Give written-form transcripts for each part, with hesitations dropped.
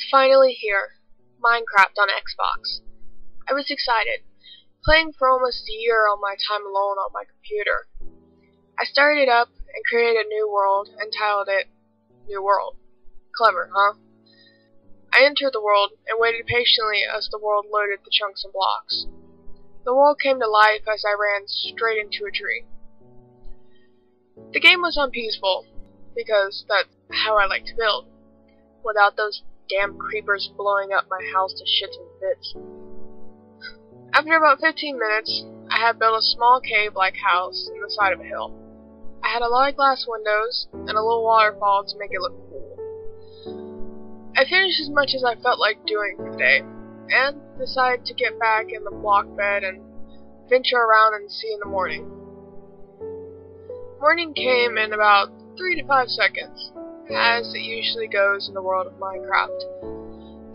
It's finally here. Minecraft on Xbox. I was excited, playing for almost a year on my time alone on my computer. I started it up and created a new world and titled it New World. Clever, huh? I entered the world and waited patiently as the world loaded the chunks and blocks. The world came to life as I ran straight into a tree. The game was unpeaceful, because that's how I like to build, without those damn creepers blowing up my house to shits and bits. After about 15 minutes, I had built a small cave-like house in the side of a hill. I had a lot of glass windows and a little waterfall to make it look cool. I finished as much as I felt like doing for the day, and decided to get back in the block bed and venture around and see in the morning. Morning came in about 3 to 5 seconds, as it usually goes in the world of Minecraft,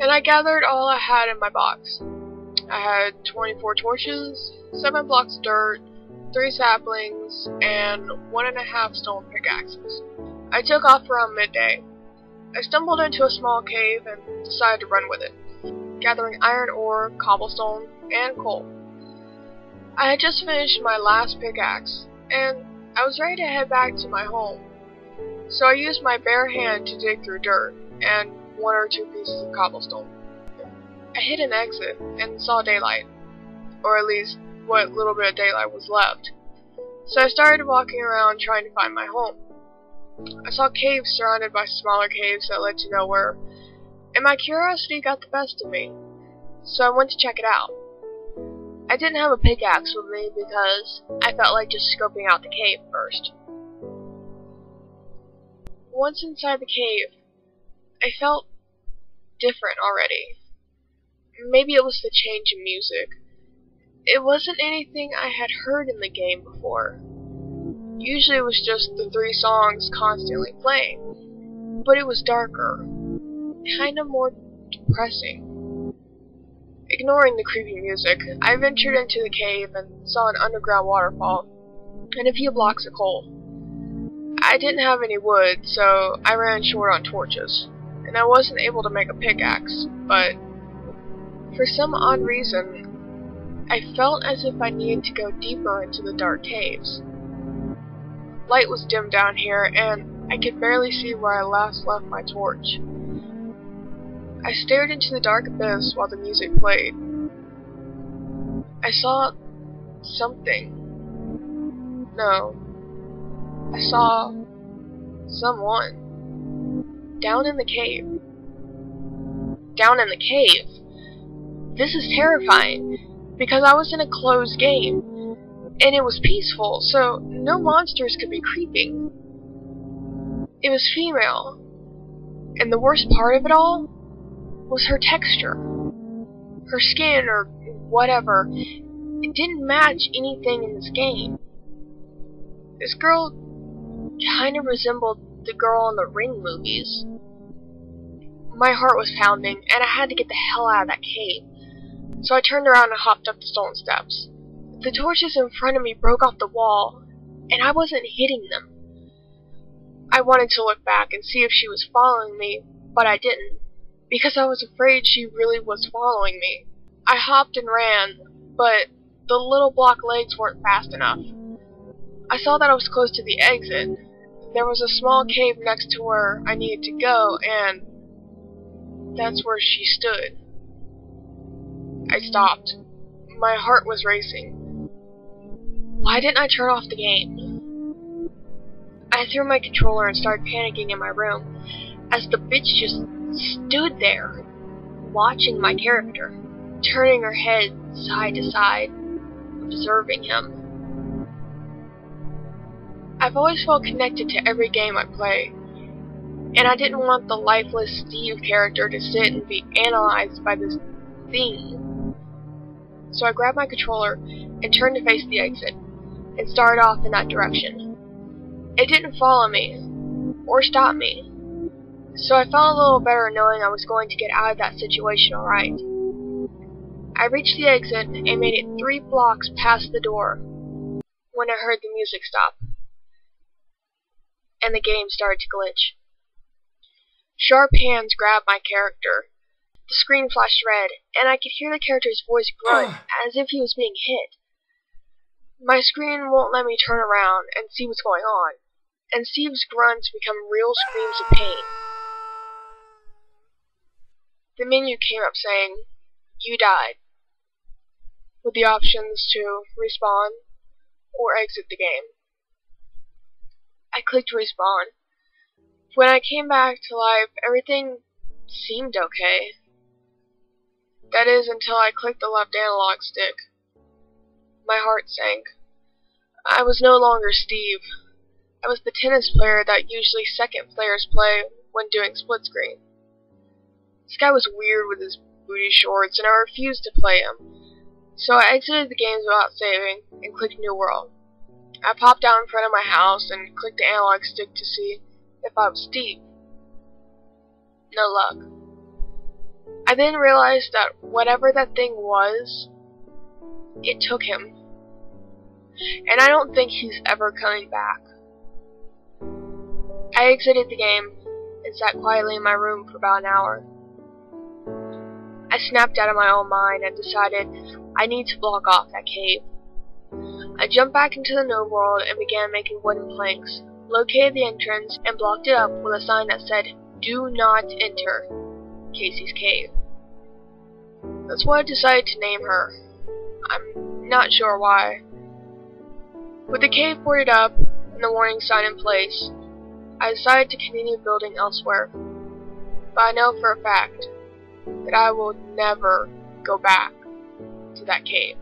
and I gathered all I had in my box. I had 24 torches, 7 blocks of dirt, 3 saplings, and 1.5 stone pickaxes. I took off around midday. I stumbled into a small cave and decided to run with it, gathering iron ore, cobblestone, and coal. I had just finished my last pickaxe, and I was ready to head back to my home. So I used my bare hand to dig through dirt and 1 or 2 pieces of cobblestone. I hit an exit and saw daylight, or at least what little bit of daylight was left. So I started walking around trying to find my home. I saw caves surrounded by smaller caves that led to nowhere, and my curiosity got the best of me, so I went to check it out. I didn't have a pickaxe with me because I felt like just scoping out the cave first. Once inside the cave, I felt different already. Maybe it was the change in music. It wasn't anything I had heard in the game before. Usually it was just the 3 songs constantly playing, but it was darker, kind of more depressing. Ignoring the creepy music, I ventured into the cave and saw an underground waterfall and a few blocks of coal. I didn't have any wood, so I ran short on torches, and I wasn't able to make a pickaxe, but for some odd reason, I felt as if I needed to go deeper into the dark caves. Light was dim down here, and I could barely see where I last left my torch. I stared into the dark abyss while the music played. I saw something. No. I saw someone. Down in the cave. Down in the cave? This is terrifying, because I was in a closed game, and it was peaceful, so no monsters could be creeping. It was female, and the worst part of it all was her texture. Her skin, or whatever, it didn't match anything in this game. This girl kind of resembled the girl in the Ring movies. My heart was pounding, and I had to get the hell out of that cave. So I turned around and hopped up the stone steps. The torches in front of me broke off the wall, and I wasn't hitting them. I wanted to look back and see if she was following me, but I didn't, because I was afraid she really was following me. I hopped and ran, but the little block legs weren't fast enough. I saw that I was close to the exit. There was a small cave next to where I needed to go, and that's where she stood. I stopped. My heart was racing. Why didn't I turn off the game? I threw my controller and started panicking in my room, as the bitch just stood there, watching my character, turning her head side to side, observing him. I've always felt connected to every game I play, and I didn't want the lifeless Steve character to sit and be analyzed by this thing. So I grabbed my controller and turned to face the exit, and started off in that direction. It didn't follow me, or stop me, so I felt a little better knowing I was going to get out of that situation alright. I reached the exit and made it 3 blocks past the door when I heard the music stop, and the game started to glitch. Sharp hands grabbed my character, The screen flashed red, and I could hear the character's voice grunt as if he was being hit. My screen won't let me turn around and see what's going on, and Steve's grunts become real screams of pain. The menu came up saying, "You died," with the options to respawn or exit the game. I clicked respawn. When I came back to life, everything seemed okay. That is, until I clicked the left analog stick. My heart sank. I was no longer Steve. I was the tennis player that usually second players play when doing split screen. This guy was weird with his booty shorts, and I refused to play him. So I exited the game without saving and clicked New World. I popped out in front of my house and clicked the analog stick to see if I was Steve. No luck. I then realized that whatever that thing was, it took him. And I don't think he's ever coming back. I exited the game and sat quietly in my room for about an hour. I snapped out of my own mind and decided I need to block off that cave. I jumped back into the Node world and began making wooden planks, located the entrance, and blocked it up with a sign that said, "Do not enter Casey's cave." That's what I decided to name her. I'm not sure why. With the cave boarded up and the warning sign in place, I decided to continue building elsewhere. But I know for a fact that I will never go back to that cave.